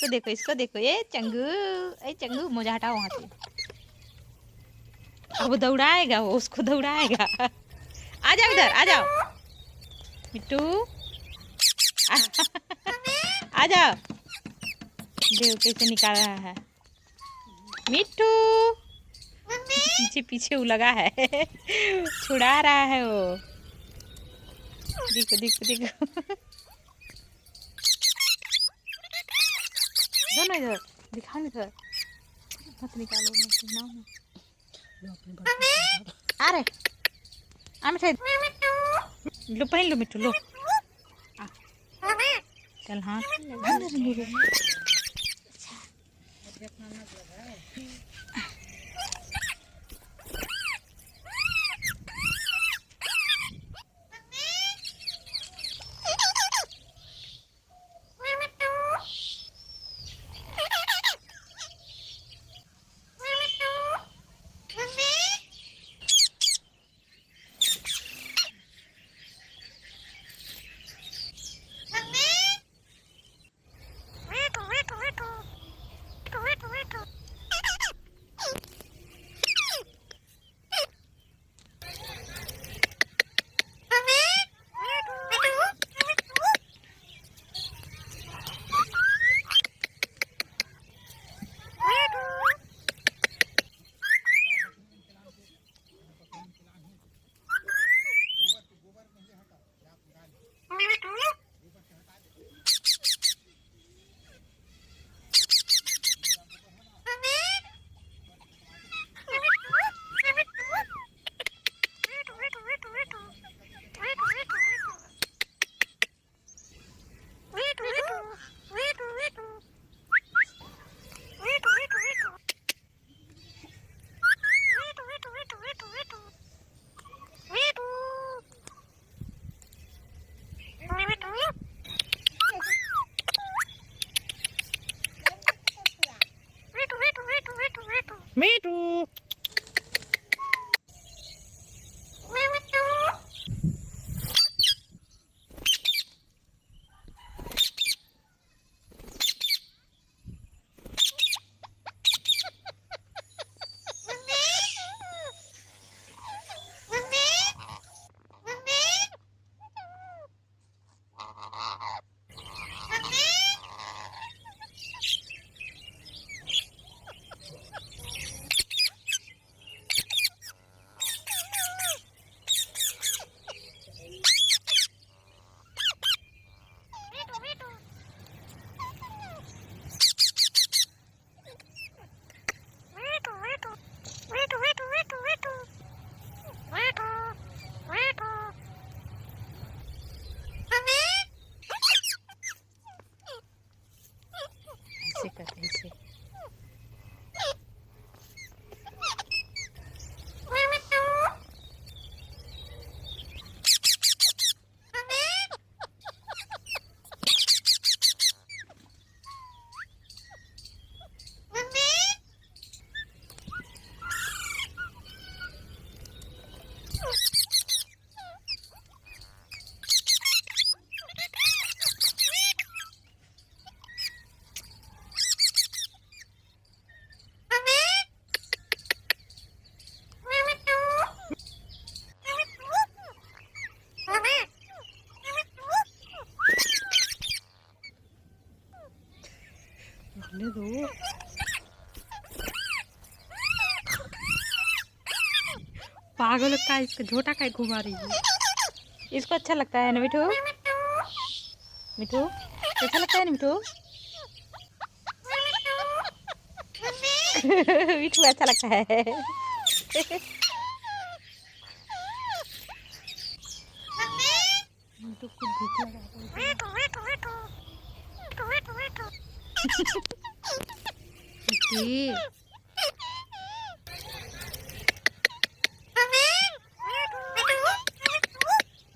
इसको देखो, ये चंगू, ए चंगू मोजा हटाओ वहाँ से। अब दौड़ाएगा वो, उसको दौड़ाएगा। आ जाओ इधर, आ जाओ मिट्टू, आ जाओ। देखो कैसे निकाल रहा है मिट्टू, पीछे पीछे वो लगा है। छुड़ा रहा है वो। देखो देखो देखो। दोनों इधर दिखाओ, इधर मत निकालो, मत ना। आ रहे आ मिठाई लो, पहन लो मिट्टू, लो चल। हाँ मिट्टू, ऐसे करते ऐसे। ले दो, पागल का इसका झोटा का घुमा रही है। इसको अच्छा लगता है ना मिठू? मिठू अच्छा लगता है ना मिठू? मिठू अच्छा लगता है। मिठू को भूख लगा है।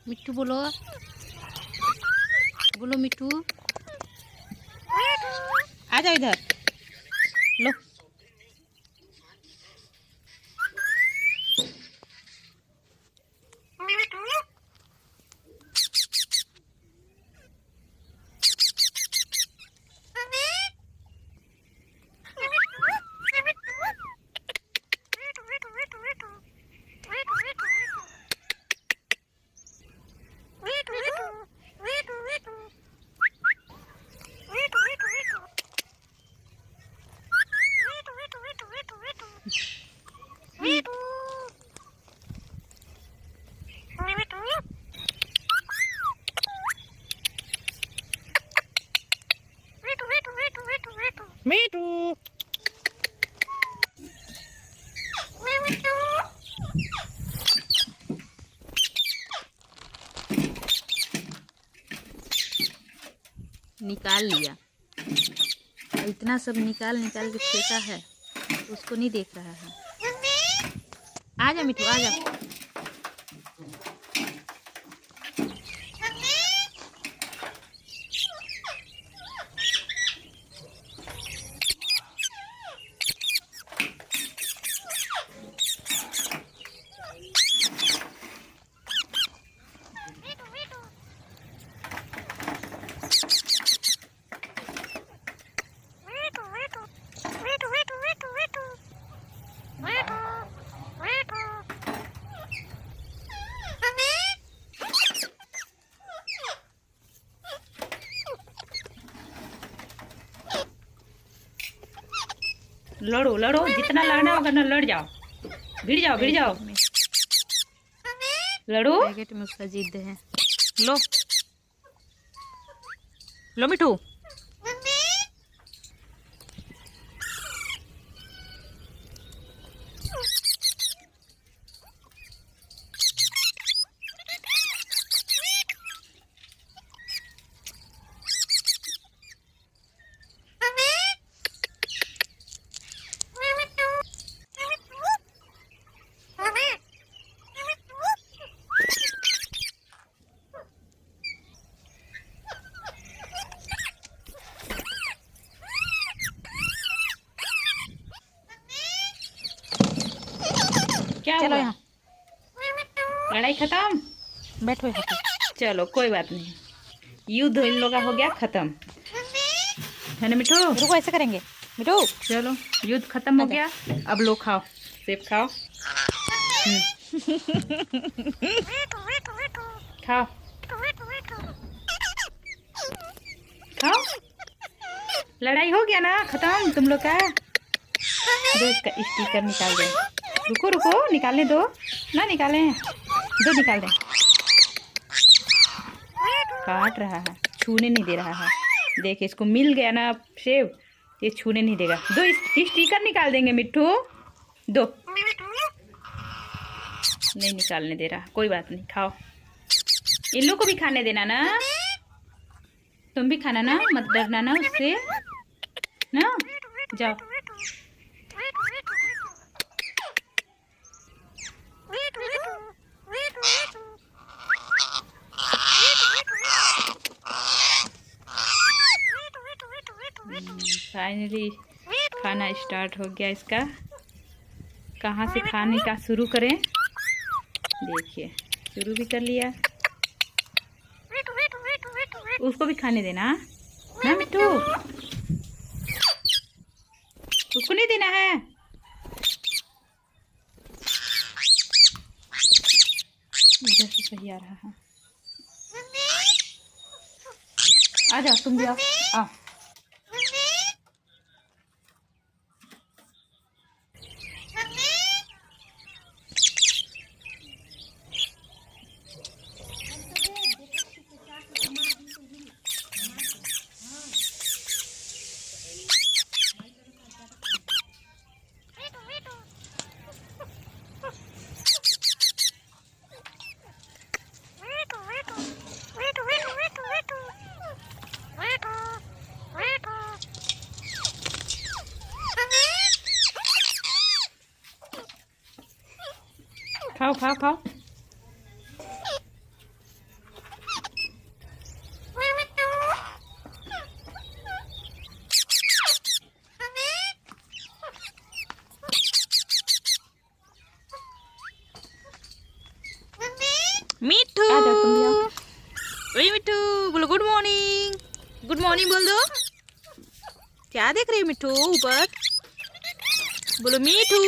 मिट्टू बोलो, बोलो मिट्टू, आ जाओ इधर, लो। मिठू निकाल लिया। इतना सब निकाल निकाल के फेंका है, उसको नहीं देख रहा है। आजा मिठू आजा। लड़ो लड़ो, जितना लड़ना होगा ना लड़ जाओ, भिड़ जाओ भिड़ जाओ, लड़ो। पैकेट में उसका जिद है। लो लो मिठू। चलो यहाँ लड़ाई खत्म, बैठो यहाँ पे। चलो कोई बात नहीं, युद्ध इन लोगों का हो गया खत्म, है ना मिठू? रुको ऐसे करेंगे मिठू। चलो युद्ध खत्म हो गया, अब लो खाओ, सेब खाओ। खाओ खाओ, लड़ाई हो गया ना खत्म तुम लोग का। दो इसका स्टिकर निकाल दें। रुको रुको, निकालने दो ना, निकालें दो, निकाल दें। काट रहा है, छूने नहीं दे रहा है। देख इसको मिल गया ना सेब, ये छूने नहीं देगा। दो स्टिकर निकाल देंगे मिट्ठू, दो। नहीं निकालने दे रहा, कोई बात नहीं, खाओ। इन लोग को भी खाने देना ना, तुम भी खाना ना, मत डरना ना उससे ना। जाओ फाइनली खाना स्टार्ट हो गया इसका। कहाँ से खाने का शुरू करें, देखिए शुरू भी कर लिया। उसको भी खाने देना ना मिट्टू, उसको नहीं देना है। इधर से सही आ रहा है। आ जाओ तुम भी आओ, आओ। खाओ खाओ खाओ। मिठू, ओए मिठू बोलो गुड मॉर्निंग, गुड मॉर्निंग बोल दो। क्या देख रही हो मिठू ऊपर, बोलो मिठू,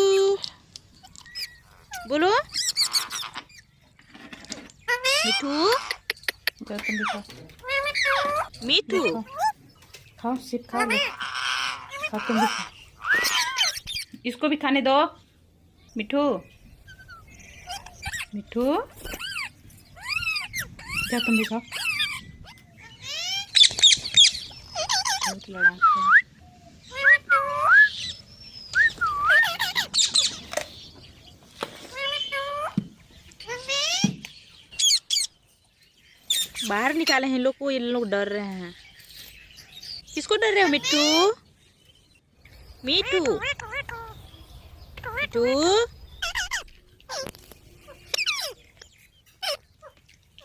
बोलो मिठू। मिठू खाओ, सिर्फ खाओ, खाओ तुम भी खाओ। इसको भी खाने दो मिठू, मिठू क्या तुम भी खाओ। बहुत लड़ा बाहर निकाले हैं इन लोग को, इन लोग डर रहे हैं। किसको डर रहे हो मिट्टू? मिट्टू मिट्टू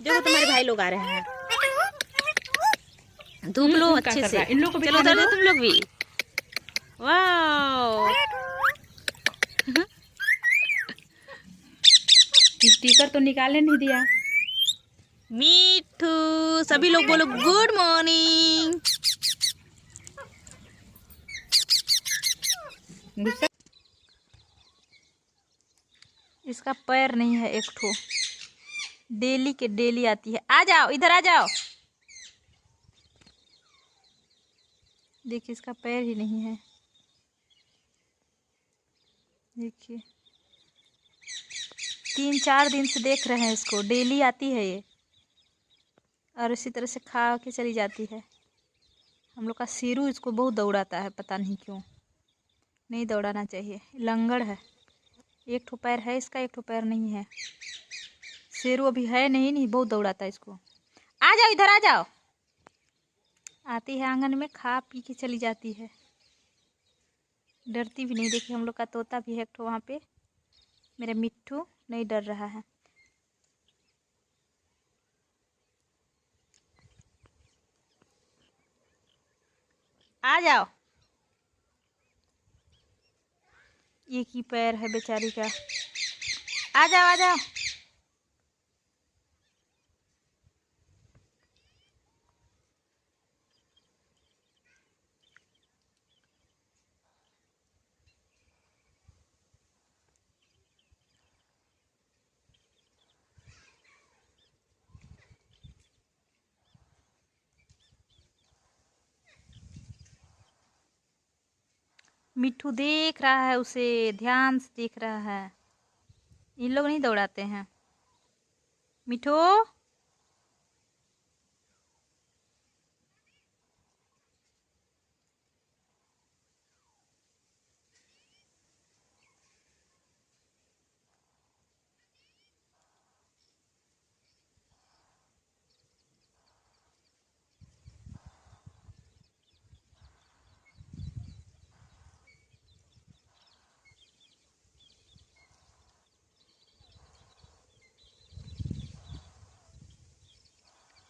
देखो तुम्हारे भाई लोग आ रहे हैं। धूप लो अच्छे से। इन लोग को चलो उधर तुम लोग भी। वाह स्टिकर तो निकालने नहीं दिया। मिट्टू सभी लोग बोलो गुड मॉर्निंग। इसका पैर नहीं है एक ठो, डेली के डेली आती है। आ जाओ इधर आ जाओ। देखिए इसका पैर ही नहीं है, देखिए 3-4 दिन से देख रहे हैं इसको। डेली आती है ये और इसी तरह से खा के चली जाती है। हम लोग का शेरू इसको बहुत दौड़ाता है, पता नहीं क्यों। नहीं दौड़ाना चाहिए, लंगड़ है। एक ठो पैर है इसका, एक ठो पैर नहीं है। शेरू अभी है नहीं बहुत दौड़ाता है इसको। आ जाओ इधर आ जाओ। आती है आंगन में, खा पी के चली जाती है, डरती भी नहीं। देखिए हम लोग का तोता भी है एक ठो वहाँ पे। मेरा मिट्टू नहीं डर रहा है। आ जाओ। एक ही पैर है बेचारी का। आ जाओ आ जाओ। मिट्टू देख रहा है उसे, ध्यान से देख रहा है। इन लोग नहीं दौड़ाते हैं। मिट्टू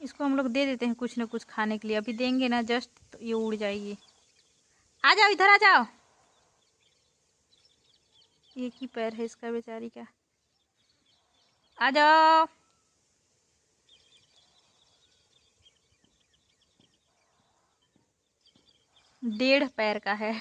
इसको हम लोग दे देते हैं कुछ ना कुछ खाने के लिए। अभी देंगे ना जस्ट तो ये उड़ जाएगी। आ जाओ इधर आ जाओ। एक ही पैर है इसका बेचारी का। आ जाओ। 1.5 पैर का है।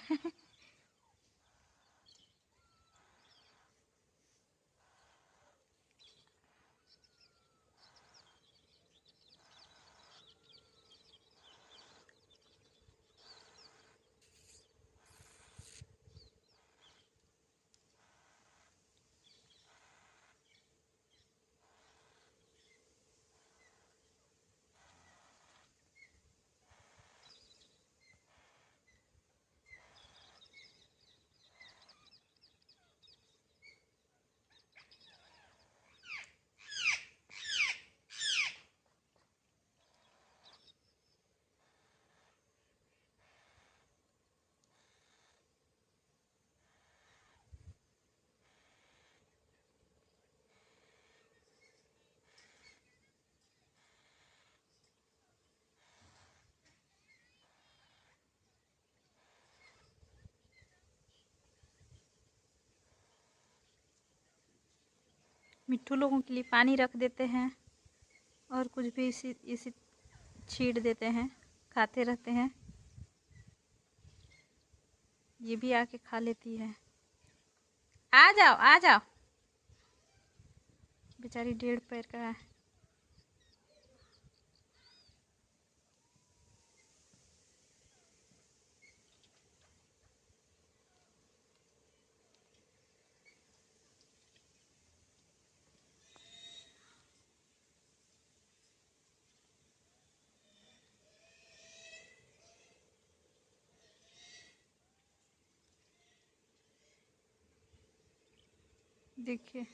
मिट्टू लोगों के लिए पानी रख देते हैं और कुछ भी इसी इसी छीट देते हैं, खाते रहते हैं। ये भी आके खा लेती है। आ जाओ आ जाओ। बेचारी 1.5 पैर का है। देखिए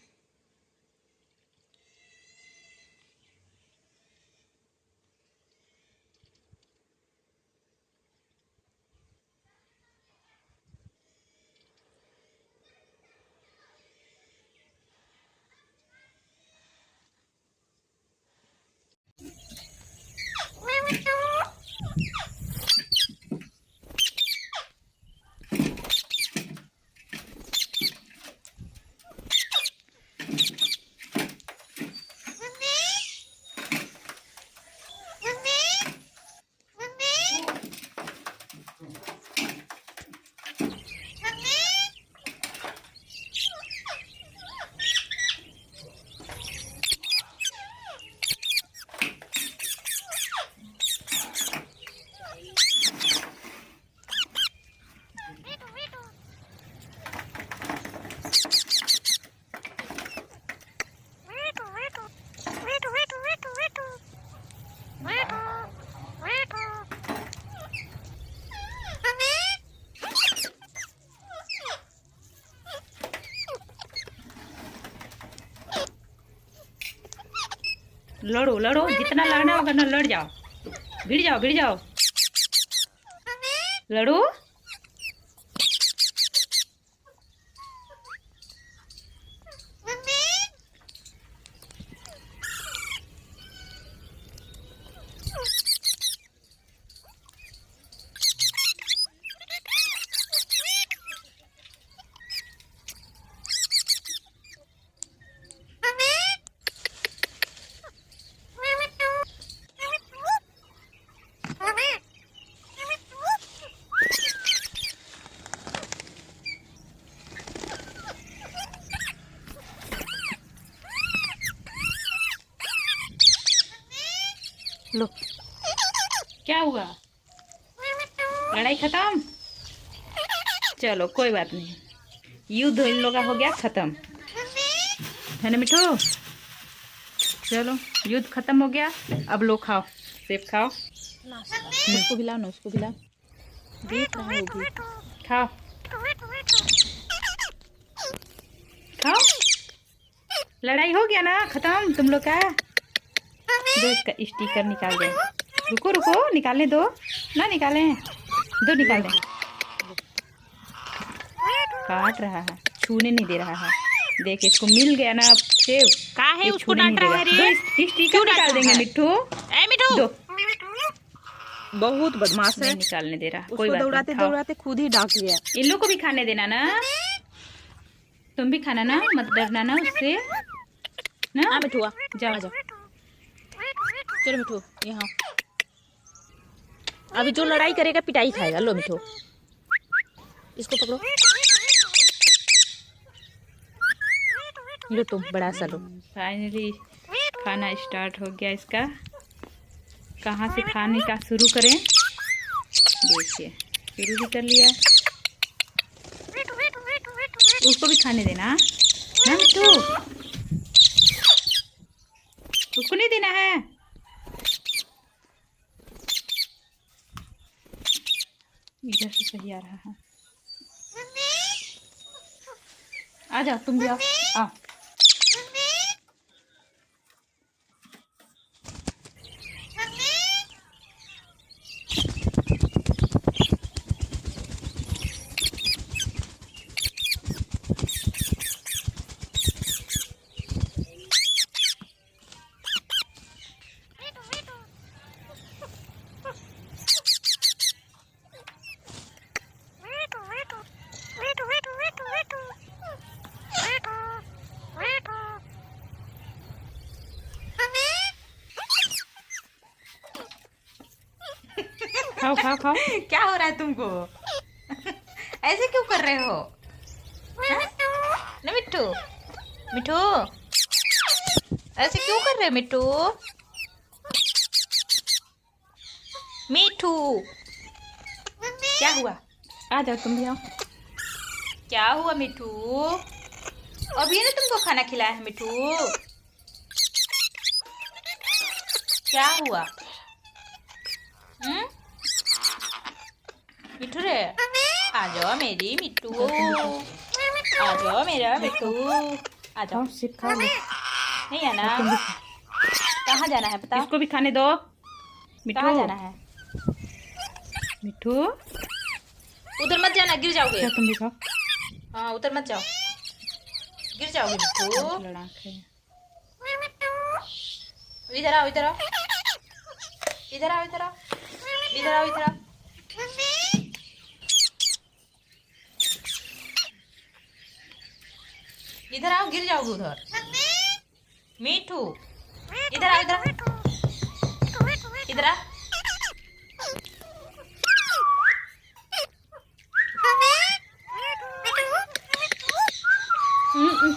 लड़ो लड़ो, जितना लड़ना होगा ना लड़ जाओ, भिड़ जाओ भिड़ जाओ, लड़ो। लो, क्या हुआ? लड़ाई खत्म? चलो कोई बात नहीं, युद्ध इन लोगों का हो गया खत्म, है ना मिठू? चलो युद्ध खत्म हो गया, अब लो खाओ, सेब खाओ। उसको खिलाओ ना, उसको खिलाओ, देख रहा होगी, खाओ खाओ। लड़ाई हो गया ना खत्म तुम लोग का? दो इसका स्टिकर निकाल दें, रुको रुको, निकालने दो ना, निकालें दो, निकाल दें। काट रहा है, छूने नहीं दे रहा है, देख इसको मिल गया ना सेब, कहाँ है उसको डांट रहा है रे? स्टिकर निकाल देंगे मिठू, मिठू दो, बहुत बदमाश है, निकालने दे रहा, कोई बात दौड़ाते दौड़ाते खुद ही डांट गया। इन लोग को भी खाने देना ना, तुम भी खाना ना, मत डरना ना उससे ना। मिठू जाओ जाओ, चलो मिठू यहाँ, अभी जो लड़ाई करेगा पिटाई खाएगा। लो मिठू, इसको पकड़ो, लो तुम बड़ा सा लो। फाइनली खाना स्टार्ट हो गया इसका, कहाँ से खाने का शुरू करें, देखिए शुरू भी कर लिया। उसको भी खाने देना ना मिठू, उसको नहीं देना है। इधर से सही आ रहा है, आ जाओ तुम भी आओ, आओ। खाओ खाओ खाओ। क्या हो रहा है तुमको? ऐसे क्यों कर रहे हो? ना मिट्टू, मिठू ऐसे क्यों कर रहे हो मिट्टू? मिठू क्या हुआ? आ जाओ तुम भी आओ। क्या हुआ मिठू? अभी ना तुमको खाना खिलाया है मिठू, क्या हुआ? मिठू रे, आ जाओ मेरी मिठू, आ जाओ मेरा मिठू, आ जाओ। सिर्फ खा लो, नहीं आना? कहाँ जाना है पता? इसको भी खाने दो। कहाँ जाना है? मिठू उधर मत जाना, गिर जाओगे। तुम भी खाओ। हाँ उधर मत जाओ, गिर जाओगे मिठू। इधर आओ, इधर आओ, इधर आओ, इधर आओ, इधर आओ, इधर आओ। इधर आओ, गिर जाओगे उधर। मीठू इधर आओ, इधर इधर आ।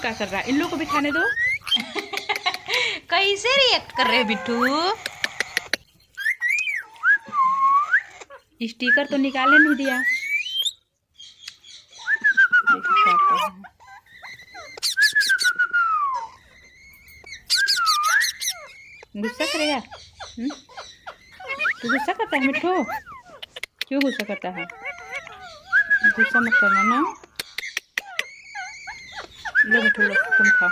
क्या कर रहा है? इन लोगों को भी खाने दो। कैसे रिएक्ट कर रहे हो बिट्टू? स्टिकर तो निकाले नहीं दिया। गुस्सा करेगा? तू गुस्सा करता है मिठू? क्यों गुस्सा करता है? गुस्सा मत करना ना। लो मिठू लो, तुम खाओ,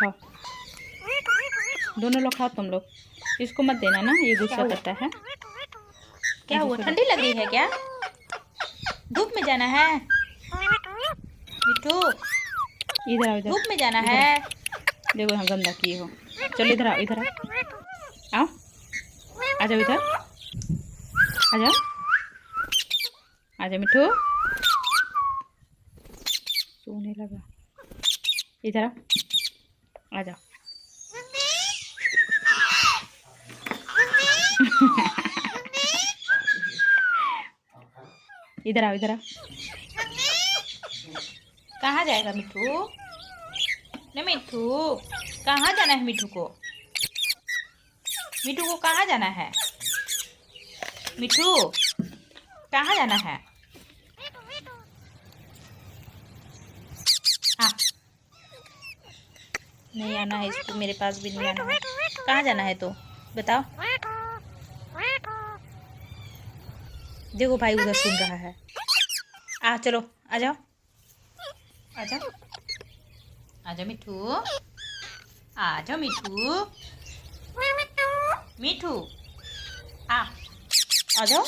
खाओ। दोनों लोग खाओ तुम लोग, इसको मत देना ना, ये गुस्सा करता है। क्या हुआ, ठंडी लग रही है क्या? धूप में जाना है मिठू, इधर आओ, इधर धूप में जाना है। देखो यहाँ गंदा किए हो। चलो इधर आओ, इधर आओ, आओ आ जाओ, इधर आ जाओ, आ जाओ मिठू, सोने लगा। इधर आओ, आ जाओ। इधर आओ, इधर आओ। कहाँ जाएगा मिठू? नहीं मिठू, कहाँ जाना है मिठू को? मिठू को कहाँ जाना है? मिठू कहाँ जाना है? हाँ, नहीं आना है इसको, मेरे पास भी नहीं आना है। कहाँ जाना है तो बताओ। देखो भाई उधर सुन रहा है। चलो आ जाओ, आ जाओ, आ जाओ मिठू, आ जाओ मिठू, मिठू आ जाओ।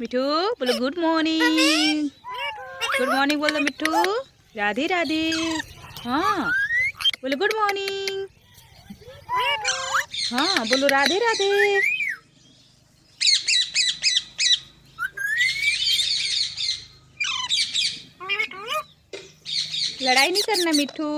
मिठू बोलो गुड मॉर्निंग, गुड मॉर्निंग बोलो मिठू, राधे राधे। हाँ बोलो गुड मॉर्निंग, हाँ बोलो राधे राधे। लड़ाई नहीं करना मिठू।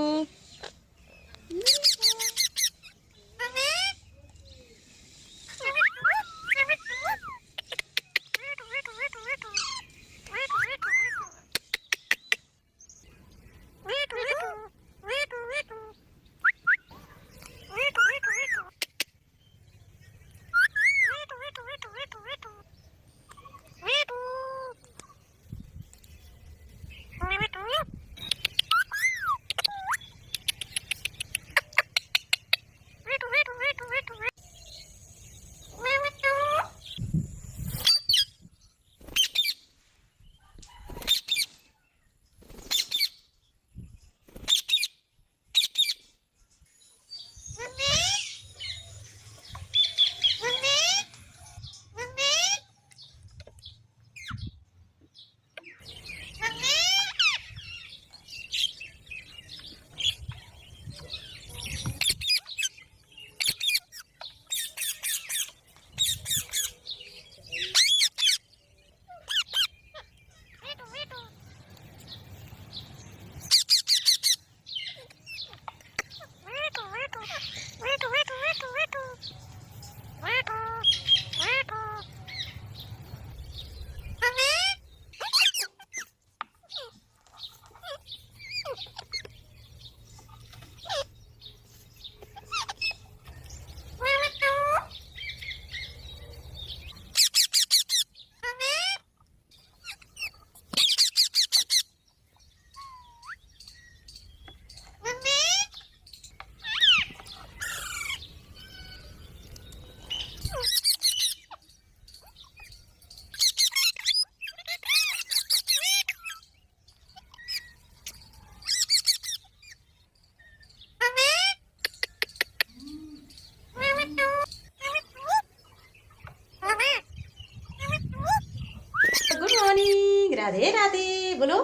राधे राधे बोलो,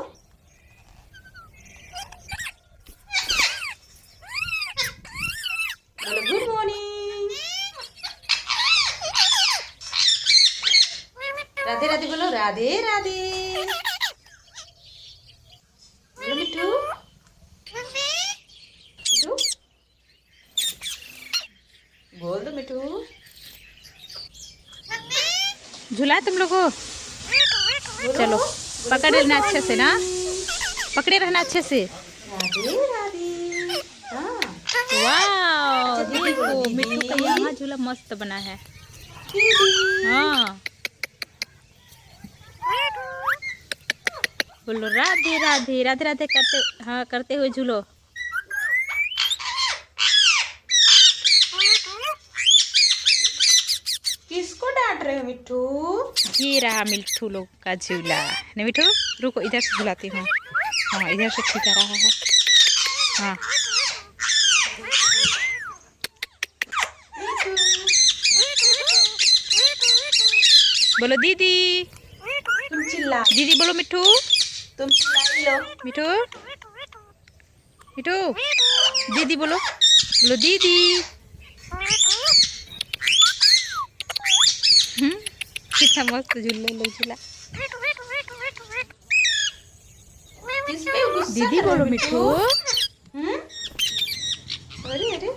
राधे राधे। बोलो मिठू। मिठू बोल दो मिठू। झूला तुम लोग को? चलो पकड़ लेना अच्छे से ना, पकड़े रहना अच्छे से। राधे राधे। हाँ वाह देखो मिट्टू का यहाँ झूला मस्त बना है। हाँ बोलो राधे राधे राधे राधे करते, हाँ करते हुए झूलो। किसको डांट रहे हो मिठू? ये रहा मिट्टू लोग का झूला। नहीं मिट्टू रुको, इधर से झुलाती हूँ। हाँ इधर से ठीक आ रहा है। हाँ बोलो दीदी। तुम चिल्ला, दीदी बोलो मिट्टू। तुम चिल्लाई लो। मिट्टू मिट्टू दीदी बोलो, बोलो दीदी। कितना मस्त झूले लोग झूला। किस पे गुस्सा दीदी कर रहे हो बोलो मिट्टू। अरे अरे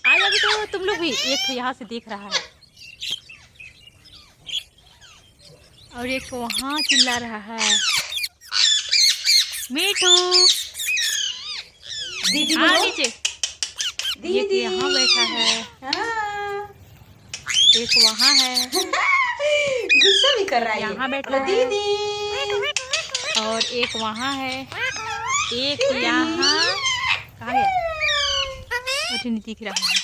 आ जाओ बेटा, तुम लोग भी। एक तो यहाँ से देख रहा है और एक वहाँ चिल्ला रहा है। मिठू दीदी आ बोलो। नीचे। दीदी एक यहाँ बैठा है, हाँ। एक वहाँ है, गुस्सा भी कर रहा है। यहाँ बैठा बोलो है। दीदी। और एक वहाँ है, एक यहाँ। कहाँ गया? मुझे नहीं दिख रहा है।